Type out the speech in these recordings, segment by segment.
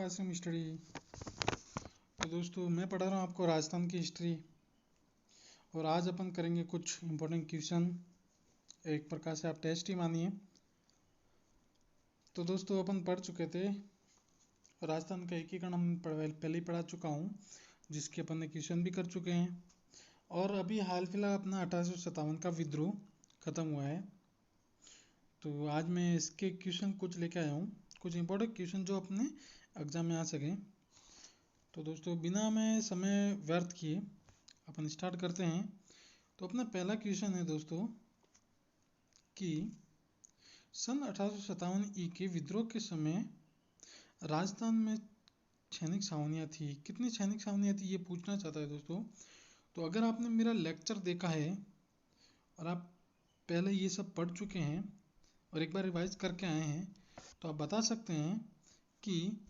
Asim study. तो दोस्तों मैं पढ़ा रहा हूँ आपको राजस्थान की हिस्ट्री, और आज अपन करेंगे कुछ इम्पोर्टेंट क्वेश्चन। एक प्रकार से आप टेस्ट ही मानिए। तो दोस्तों अपन पढ़ चुके थे राजस्थान का एकीकरण, हम पहले ही पढ़ा चुका हूँ, जिसके अपन ने क्वेश्चन भी कर चुके हैं। और अभी हाल फिलहाल अपना 1857 का विद्रोह खत्म हुआ है। तो आज मैं इसके क्वेश्चन कुछ लेके आया हूँ, कुछ इंपॉर्टेंट क्वेश्चन जो अपने एग्जाम में आ सकें। तो दोस्तों बिना मैं समय व्यर्थ किए अपन स्टार्ट करते हैं। तो अपना पहला क्वेश्चन है दोस्तों कि सन 1857 ई के विद्रोह के समय राजस्थान में सैनिक छावनियाँ थी, कितनी सैनिक छावनियाँ थी ये पूछना चाहता है दोस्तों। तो अगर आपने मेरा लेक्चर देखा है और आप पहले ये सब पढ़ चुके हैं और एक बार रिवाइज करके आए हैं, तो आप बता सकते हैं कि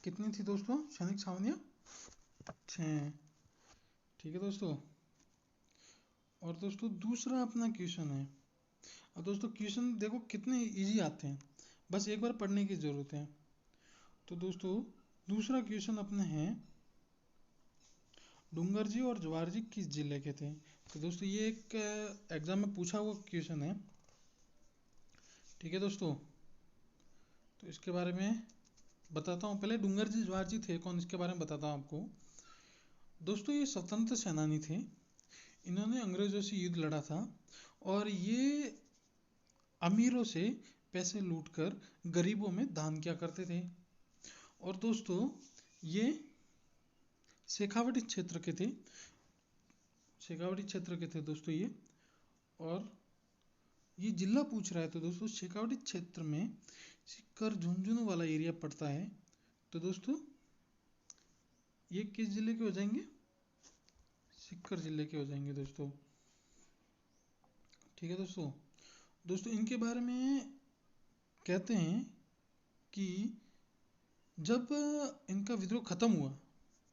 कितनी थी दोस्तों सैनिक छावनियाँ। 6। ठीक है दोस्तों। और दोस्तों दूसरा अपना क्वेश्चन है। अब दोस्तों क्वेश्चन देखो कितने इजी आते हैं, बस एक बार पढ़ने की ज़रूरत है। तो दोस्तों दूसरा क्वेश्चन अपने हैं डूंगर जी और जवार जी किस जिले के थे। तो दोस्तों ये एक एग्जाम में पूछा हुआ क्वेश्चन है। ठीक है दोस्तों, तो इसके बारे में बताता हूँ। पहले डूंगर जी जवार जी थे कौन, इसके बारे में बताता हूँ आपको। दोस्तों ये स्वतंत्र सेनानी थे, इन्होंने अंग्रेजों से युद्ध लड़ा था और ये अमीरों से पैसे लूटकर गरीबों में दान किया करते थे। और दोस्तों ये शेखावटी क्षेत्र के थे, शेखावटी क्षेत्र के थे दोस्तों ये। और ये जिला पूछ रहा है, तो दोस्तों शेखावटी क्षेत्र में सिक्कर झुंझुनू वाला एरिया पड़ता है। तो दोस्तों ये किस जिले के हो जाएंगे, सिक्कर जिले के हो जाएंगे दोस्तों। ठीक है दोस्तों। दोस्तों इनके बारे में कहते हैं कि जब इनका विद्रोह खत्म हुआ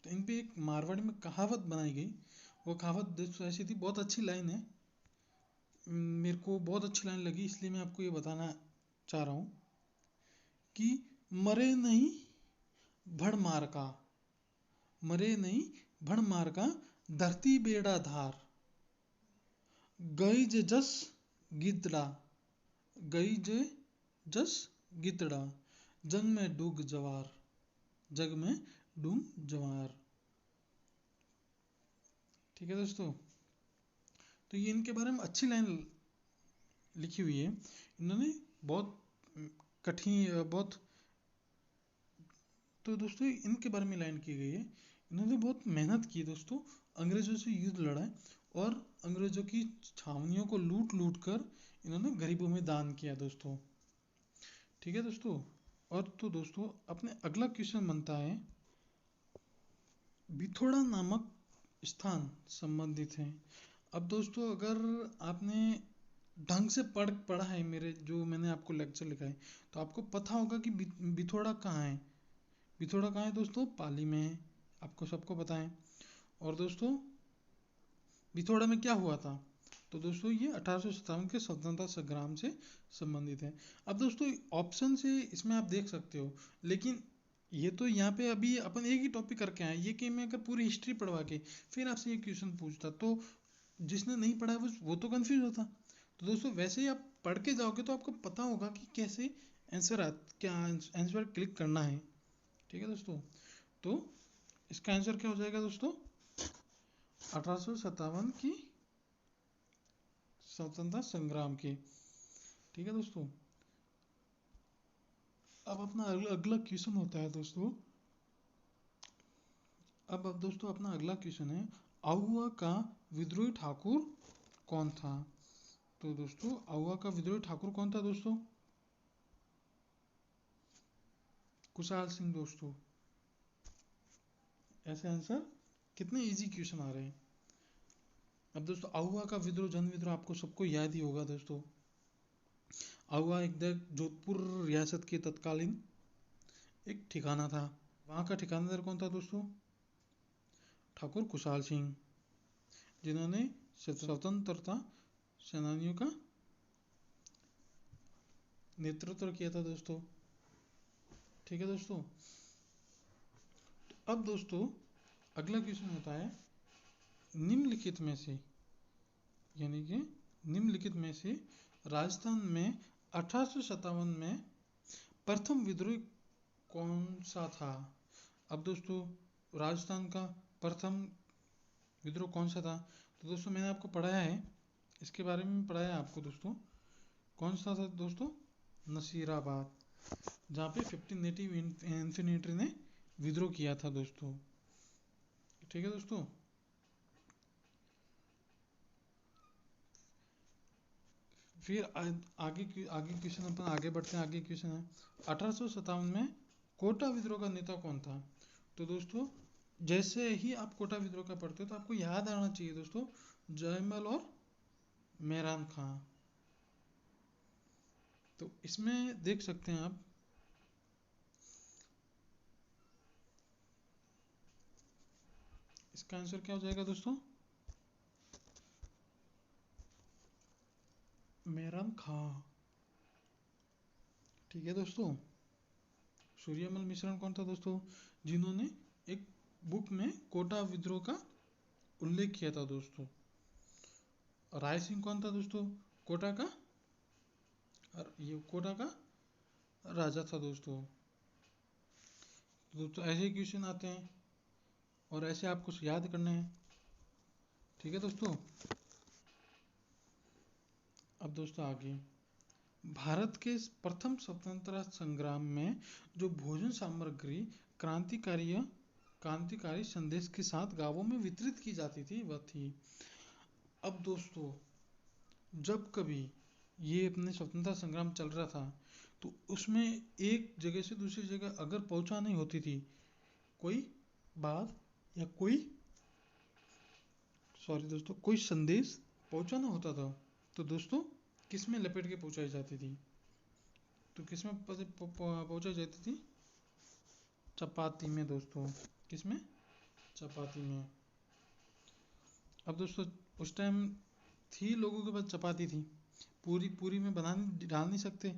तो इन पे एक मारवाड़ी में कहावत बनाई गई। वो कहावत दोस्तों ऐसी थी, बहुत अच्छी लाइन है, मेरे को बहुत अच्छी लाइन लगी, इसलिए मैं आपको ये बताना चाह रहा हूँ कि मरे नहीं भड़ मार का, मरे नहीं भड़ मार का, धरती बेड़ा धार, गई जे जस गिदड़ा, गई जे जस गिदड़ा, जंग में डूब जवार, जग में डूब जवार। ठीक है दोस्तों। तो ये इनके बारे में अच्छी लाइन लिखी हुई है। इन्होंने बहुत कठिन बहुत, तो दोस्तों इनके बारे में लाइन की गई है, इन्होंने बहुत मेहनत की दोस्तों, अंग्रेजों से युद्ध लड़ा है और अंग्रेजों की छावनियों को लूट लूट कर इन्होंने गरीबों में दान किया दोस्तों। ठीक है दोस्तों। और तो दोस्तों अपने अगला क्वेश्चन बनता है बिथोड़ा नामक स्थान संबंधित है। अब दोस्तों अगर आपने ढंग से पढ़ा है मेरे जो मैंने आपको लेक्चर लिखा है, तो आपको पता होगा कि बिथोड़ा कहाँ है। बिथोड़ा कहाँ है दोस्तों, पाली में है, आपको सबको पता है। और दोस्तों बिथोड़ा में क्या हुआ था, तो दोस्तों ये 1857 के स्वतंत्रता संग्राम से संबंधित है। अब दोस्तों ऑप्शन से इसमें आप देख सकते हो, लेकिन ये तो यहाँ पे अभी अपन एक ही टॉपिक करके आए, ये कि मैं अगर पूरी हिस्ट्री पढ़वा के फिर आपसे ये क्वेश्चन पूछता तो जिसने नहीं पढ़ा है वो तो कंफ्यूज होता। तो दोस्तों वैसे ही आप पढ़ के जाओगे तो आपको पता होगा कि कैसे क्या आंसर क्लिक करना है। ठीक है दोस्तों। तो इसका आंसर क्या हो जाएगा दोस्तों, 1857 की स्वतंत्रता संग्राम की। ठीक है दोस्तों। अब अपना अगला क्वेश्चन होता है दोस्तों, अब दोस्तों अपना अगला क्वेश्चन है आहुआ का विद्रोही ठाकुर कौन था। तो दोस्तों आहुआ का विद्रोही ठाकुर कौन था दोस्तों, कुशाल सिंह दोस्तों। ऐसे आंसर कितने इजी क्वेश्चन आ रहे हैं। अब दोस्तों आहुआ का विद्रोह जन विद्रोह आपको सबको याद ही होगा दोस्तों। आहुआ एक जोधपुर रियासत के तत्कालीन एक ठिकाना था, वहाँ का ठिकानेदार कौन था दोस्तों, ठाकुर कुशाल सिंह, जिन्होंने स्वतंत्रता सेनानियों का नेतृत्व किया था दोस्तों। ठीक है दोस्तों। अब दोस्तों अगला क्वेश्चन होता है निम्नलिखित में से, यानी कि निम्नलिखित में से राजस्थान में 1857 में प्रथम विद्रोह कौन सा था। अब दोस्तों राजस्थान का प्रथम विद्रोह कौन सा था, तो दोस्तों मैंने आपको पढ़ाया है, इसके बारे में पढ़ाया है आपको दोस्तों। कौन सा था दोस्तों, नसीराबाद, जहाँ पे 15 नेटिव इन्फिनिटी ने विद्रोह किया था दोस्तों। ठीक है दोस्तों। फिर आगे क्वेश्चन अपन आगे बढ़ते हैं। आगे क्वेश्चन है 1857 में कोटा विद्रोह का नेता कौन था। तो दोस्तों जैसे ही आप कोटा विद्रोह का पढ़ते हो तो आपको याद आना चाहिए दोस्तों जयमल और मेहरान खां। तो इसमें देख सकते हैं आप, इसका आंसर क्या हो जाएगा दोस्तों, मेहरान खां। ठीक है दोस्तों। सूर्यमल मिश्रण कौन था दोस्तों, जिन्होंने एक बुक में कोटा विद्रोह का उल्लेख किया था दोस्तों। राय सिंह कौन था दोस्तों, कोटा का, और ये कोटा का राजा था दोस्तों। तो दोस्तों ऐसे क्वेश्चन आते हैं और ऐसे आपको याद करने हैं। ठीक है दोस्तों। अब दोस्तों आगे, भारत के प्रथम स्वतंत्रता संग्राम में जो भोजन सामग्री क्रांतिकारी क्रांतिकारी संदेश के साथ गांवों में वितरित की जाती थी वह थी। अब दोस्तों जब कभी ये अपने स्वतंत्रता संग्राम चल रहा था तो उसमें एक जगह से दूसरी जगह अगर पहुंचानी होती थी कोई बात या कोई, सॉरी दोस्तों, कोई संदेश पहुंचाना होता था तो दोस्तों किस में लपेट के पहुंचाई जाती थी, तो किस में पहुंचाई जाती थी, चपाती में दोस्तों। किस में, चपाती में। अब दोस्तों उस टाइम थी लोगों के पास चपाती थी, पूरी पूरी में बना डाल नहीं सकते,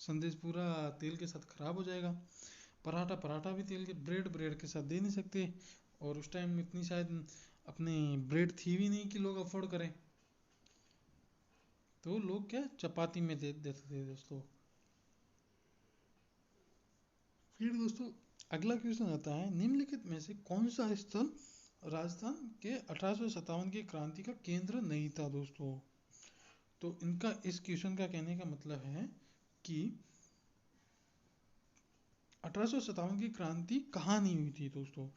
संदेश पूरा तेल के साथ खराब हो जाएगा। पराठा पराठा भी तेल के, ब्रेड ब्रेड के साथ दे नहीं सकते, और उस टाइम इतनी शायद अपनी ब्रेड थी भी नहीं कि लोग अफोर्ड करें, तो लोग क्या चपाती में दे देते थे दोस्तों। फिर दोस्तों अगला क्वेश्चन आता है निम्नलिखित में से कौन सा स्थल राजस्थान के 1857 की क्रांति का केंद्र नहीं था दोस्तों। तो इनका इस क्वेश्चन का कहने का मतलब है कि 1857 की क्रांति कहाँ नहीं हुई थी दोस्तों।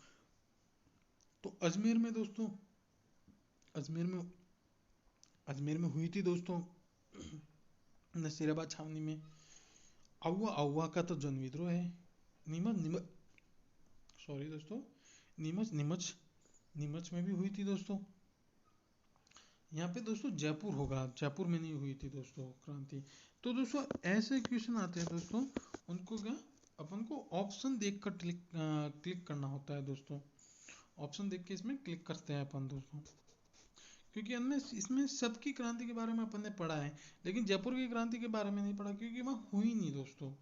तो अजमेर में दोस्तों, अजमेर में अजमेर में हुई थी दोस्तों, नसीराबाद छावनी में। अहुआ अहुआ का तो जन विद्रोह है। नीमच नीमच, सॉरी दोस्तों, नीमच नीमच नीमच में भी हुई थी दोस्तों। यहाँ पे दोस्तों जयपुर होगा, जयपुर में नहीं हुई थी दोस्तों क्रांति। तो दोस्तों ऐसे क्वेश्चन आते हैं दोस्तों, उनको क्या अपन को ऑप्शन देखकर क्लिक करना होता है दोस्तों। ऑप्शन देख के इसमें क्लिक करते हैं अपन दोस्तों, क्योंकि हमने इसमें सबकी क्रांति के बारे में अपन ने पढ़ा है, लेकिन जयपुर की क्रांति के बारे में नहीं पढ़ा क्योंकि वहाँ हुई नहीं दोस्तों,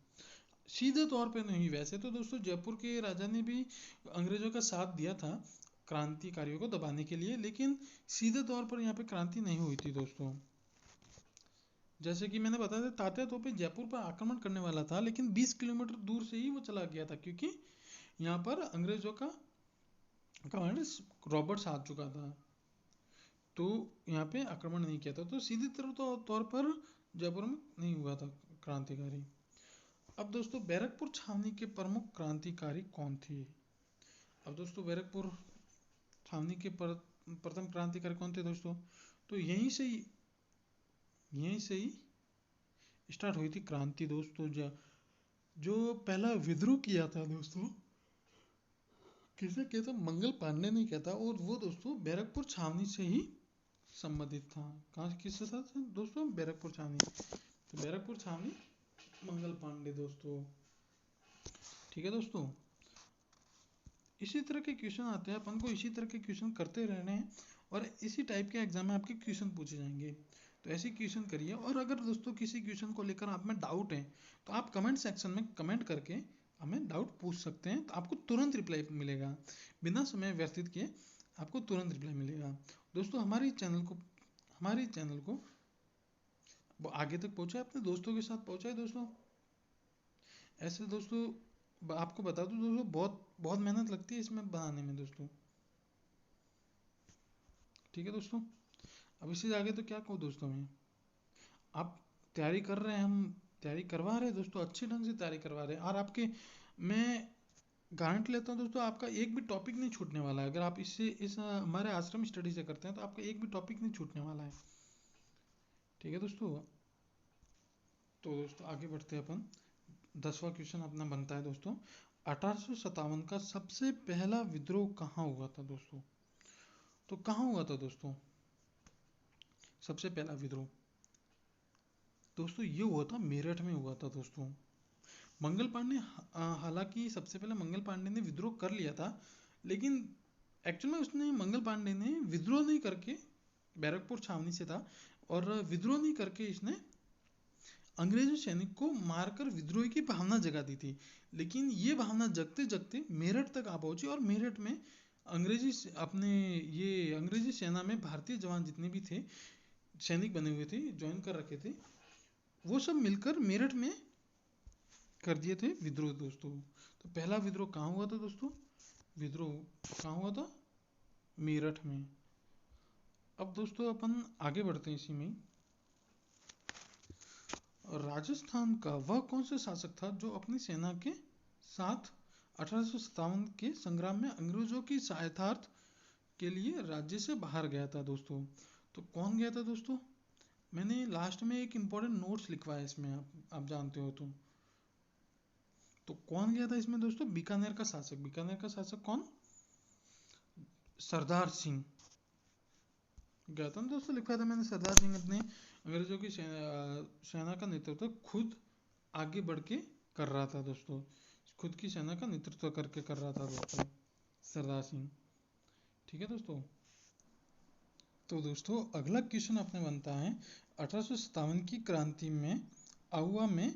सीधे तौर पे नहीं। वैसे तो दोस्तों जयपुर के राजा ने भी अंग्रेजों का साथ दिया था क्रांतिकारियों को दबाने के लिए, लेकिन सीधे तौर पर यहाँ पे क्रांति नहीं हुई थी दोस्तों। जैसे कि मैंने बताया था तात्या तोपे जयपुर पर आक्रमण करने वाला था, लेकिन 20 किलोमीटर दूर से ही वो चला गया था, क्योंकि यहाँ पर अंग्रेजों का कमांडर रॉबर्ट्स आ चुका था, तो यहाँ पे आक्रमण नहीं किया था। तो सीधे तौर पर जयपुर में नहीं हुआ था क्रांतिकारी। अब दोस्तों बैरकपुर छावनी के प्रमुख क्रांतिकारी कौन थे। अब दोस्तों बैरकपुर छावनी के प्रथम क्रांतिकारी कौन थे दोस्तों, तो यहीं से ही स्टार्ट हुई थी क्रांति दोस्तों। जो पहला विद्रोह किया था दोस्तों, किसने किया था, मंगल पांडे ने किया था, और वो दोस्तों बैरकपुर छावनी से ही संबंधित था। कहाँ किसके साथ दोस्तों, बैरकपुर छावनी। तो बैरकपुर छावनी मंगल पांडे दोस्तों। ठीक है दोस्तों। इसी तरह के क्वेश्चन आते हैं, अपन को इसी तरह के क्वेश्चन करते रहने हैं और इसी टाइप के एग्जाम में आपके क्वेश्चन पूछे जाएंगे। तो ऐसे क्वेश्चन करिए। और अगर दोस्तों किसी क्वेश्चन को लेकर आप में डाउट है तो आप कमेंट सेक्शन में कमेंट करके हमें डाउट पूछ सकते हैं, तो आपको तुरंत रिप्लाई मिलेगा, बिना समय व्यतीत किए आपको तुरंत रिप्लाई मिलेगा। दोस्तों हमारी चैनल को वो आगे तक पहुंचाए, अपने दोस्तों के साथ पहुंचाए दोस्तों। ऐसे दोस्तों आपको बता दूं दोस्तों, बहुत बहुत मेहनत लगती है इसमें बनाने में दोस्तों। ठीक है दोस्तों, अब इससे आगे तो क्या कहूँ दोस्तों मैं। आप तैयारी कर रहे हैं, हम तैयारी करवा रहे हैं दोस्तों, अच्छे ढंग से तैयारी करवा रहे हैं। और आपके मैं गारंटी लेता हूँ दोस्तों, आपका एक भी टॉपिक नहीं छूटने वाला है। अगर आप इस हमारे आश्रम स्टडी से करते हैं तो आपका एक भी टॉपिक नहीं छूटने वाला है। ठीक है दोस्तों, तो दोस्तों आगे बढ़ते हैं अपन। 10वां क्वेश्चन अपना बनता है दोस्तों, 1857 का सबसे पहला विद्रोह कहाँ हुआ था दोस्तों। तो कहाँ हुआ था दोस्तों सबसे पहला विद्रोह। दोस्तों ये हुआ था मेरठ में हुआ था दोस्तों। मंगल पांडे, हालांकि सबसे पहले मंगल पांडे ने विद्रोह कर लिया था, लेकिन एक्चुअल में उसने मंगल पांडे ने विद्रोह नहीं करके, बैरकपुर छावनी से था, और विद्रोह नहीं करके इसने अंग्रेजी सैनिक को मारकर विद्रोह की भावना जगा दी थी। लेकिन ये भावना जगते जगते मेरठ तक आ पहुंची, और मेरठ में अंग्रेजी सेना में भारतीय जवान जितने भी थे, सैनिक बने हुए थे, ज्वाइन कर रखे थे, वो सब मिलकर मेरठ में कर दिए थे विद्रोह दोस्तों। तो पहला विद्रोह कहाँ हुआ था दोस्तों, विद्रोह कहाँ हुआ था, मेरठ में। अब दोस्तों अपन आगे बढ़ते हैं इसी में। राजस्थान का वह कौन सा शासक था जो अपनी सेना के साथ 1857 के संग्राम में अंग्रेजों की सहायतार्थ के लिए राज्य से बाहर गया था दोस्तों। तो कौन गया था दोस्तों, मैंने लास्ट में एक इम्पोर्टेंट नोट्स लिखवाया इसमें, आप जानते हो तो कौन गया था इसमें दोस्तों, बीकानेर का शासक। बीकानेर का शासक कौन, सरदार सिंह गया था ना दोस्तों, लिखा था मैंने। सरदार सिंह अपने अंग्रेजों की सेना का नेतृत्व खुद आगे बढ़ के कर रहा था दोस्तों, खुद की सेना का नेतृत्व करके कर रहा था दोस्तों सरदार सिंह। ठीक है दोस्तों, तो दोस्तों अगला क्वेश्चन अपने बनता है, 1857 की क्रांति में आउवा में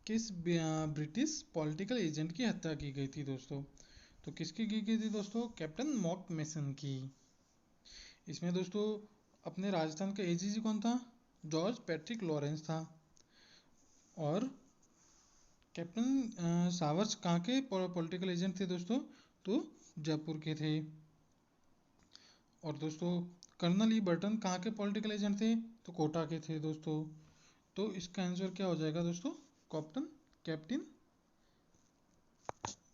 किस ब्रिटिश पॉलिटिकल एजेंट की हत्या की गई थी दोस्तों। तो किसकी की गई थी दोस्तों, कैप्टन मॉक मेसन की। इसमें दोस्तों अपने राजस्थान का एजीजी कौन था, जॉर्ज पैट्रिक लॉरेंस था। और कैप्टन सावर्स कहाँ के पॉलिटिकल एजेंट थे दोस्तों, तो जयपुर के थे। और दोस्तों कर्नल ई बर्टन कहाँ के पॉलिटिकल एजेंट थे, तो कोटा के थे दोस्तों। तो इसका आंसर क्या हो जाएगा दोस्तों, कैप्टन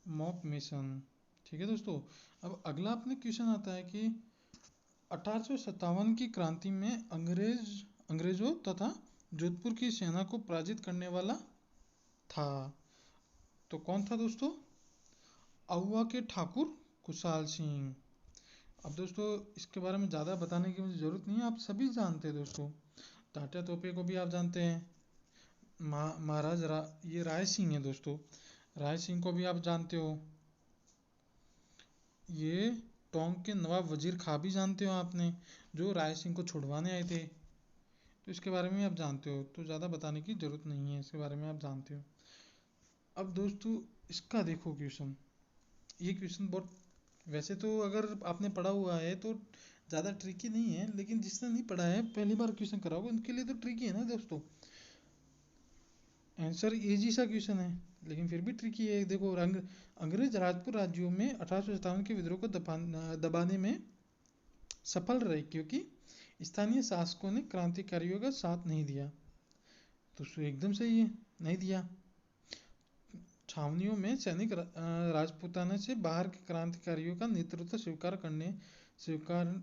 मॉक मेसन। ठीक है दोस्तों, अब अगला अपने क्वेश्चन आता है कि 1857 की क्रांति में अंग्रेजों तथा जोधपुर की सेना को पराजित करने वाला था। तो कौन था दोस्तों, आउवा के ठाकुर कुशाल सिंह। अब दोस्तों इसके बारे में ज़्यादा बताने की मुझे ज़रूरत नहीं है, आप सभी जानते हैं दोस्तों। टाटा तोपे को भी आप जानते हैं, ये राय सिंह है दोस्तों, राय सिंह को भी आप जानते हो। ये टोंक के नवाब वजीर खां भी जानते हो आपने, जो राय सिंह को छुड़वाने आए थे। तो इसके बारे में आप जानते हो, तो ज़्यादा बताने की ज़रूरत नहीं है, इसके बारे में आप जानते हो। अब दोस्तों इसका देखो क्वेश्चन, ये क्वेश्चन बहुत, वैसे तो अगर आपने पढ़ा हुआ है तो ज़्यादा ट्रिकी नहीं है, लेकिन जिसने नहीं पढ़ा है पहली बार क्वेश्चन करा होगा उनके लिए तो ट्रिकी है ना दोस्तों। आंसर इजी सा क्वेश्चन है लेकिन फिर भी ट्रिकी है। देखो, अंग्रेज राजपूत राज्यों में 1857 के विद्रोह को दबाने में सफल रहे, क्योंकि स्थानीय शासकों ने क्रांतिकारियों का साथ नहीं दिया। तो एकदम सही है, नहीं दिया। छावनियों में सैनिक राजपूताना से बाहर के क्रांतिकारियों का नेतृत्व स्वीकार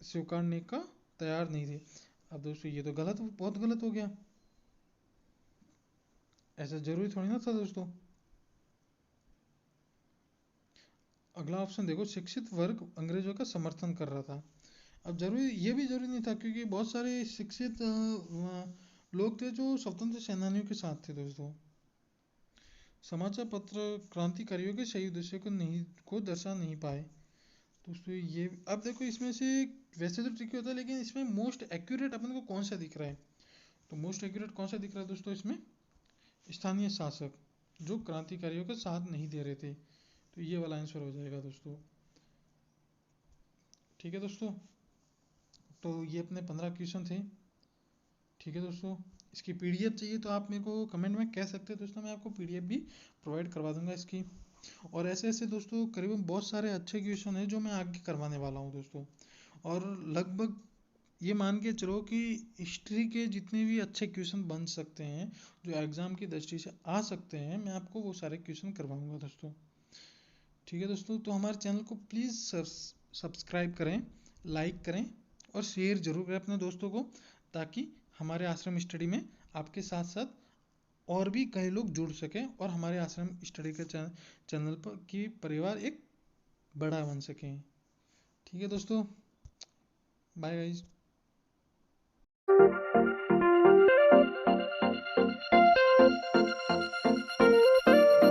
स्वीकारने का तैयार नहीं थे। अब दोस्तों ये तो बहुत गलत हो गया, ऐसा जरूरी थोड़ी ना था दोस्तों। अगला ऑप्शन देखो, शिक्षित वर्ग अंग्रेजों का समर्थन कर रहा था। अब ये भी जरूरी नहीं था, क्योंकि बहुत सारे शिक्षित लोग थे जो स्वतंत्र सेनानियों के साथ थे दोस्तों। समाचार पत्र क्रांतिकारियों के सही उद्देश्य को दर्शा नहीं पाए। दोस्तों ये अब देखो इसमें से वैसे तो ट्रिकी होता है, लेकिन इसमें मोस्ट एक्यूरेट अपन को कौन सा दिख रहा है? तो मोस्ट एक्यूरेट कौन सा दिख रहा है दोस्तों इसमें? स्थानीय शासक जो क्रांतिकारियों का साथ नहीं दे रहे थे, तो ये वाला आंसर हो जाएगा दोस्तों। ठीक है दोस्तों, तो ये अपने 15 क्वेश्चन थे। ठीक है दोस्तों, इसकी पीडीएफ चाहिए तो आप मेरे को कमेंट में कह सकते हैं दोस्तों, मैं आपको पीडीएफ भी प्रोवाइड करवा दूंगा इसकी। और ऐसे ऐसे दोस्तों करीबन बहुत सारे अच्छे क्वेश्चन हैं जो मैं आगे करवाने वाला हूँ दोस्तों। और लगभग ये मान के चलो कि हिस्ट्री के जितने भी अच्छे क्वेश्चन बन सकते हैं, जो एग्ज़ाम की दृष्टि से आ सकते हैं, मैं आपको वो सारे क्वेश्चन करवाऊंगा दोस्तों। ठीक है दोस्तों, तो हमारे चैनल को प्लीज़ सब्सक्राइब करें, लाइक करें और शेयर जरूर करें अपने दोस्तों को, ताकि हमारे आश्रम स्टडी में आपके साथ साथ और भी कई लोग जुड़ सकें और हमारे आश्रम स्टडी के चैनल पर की परिवार एक बड़ा बन सकें। ठीक है दोस्तों, बाय गाइज।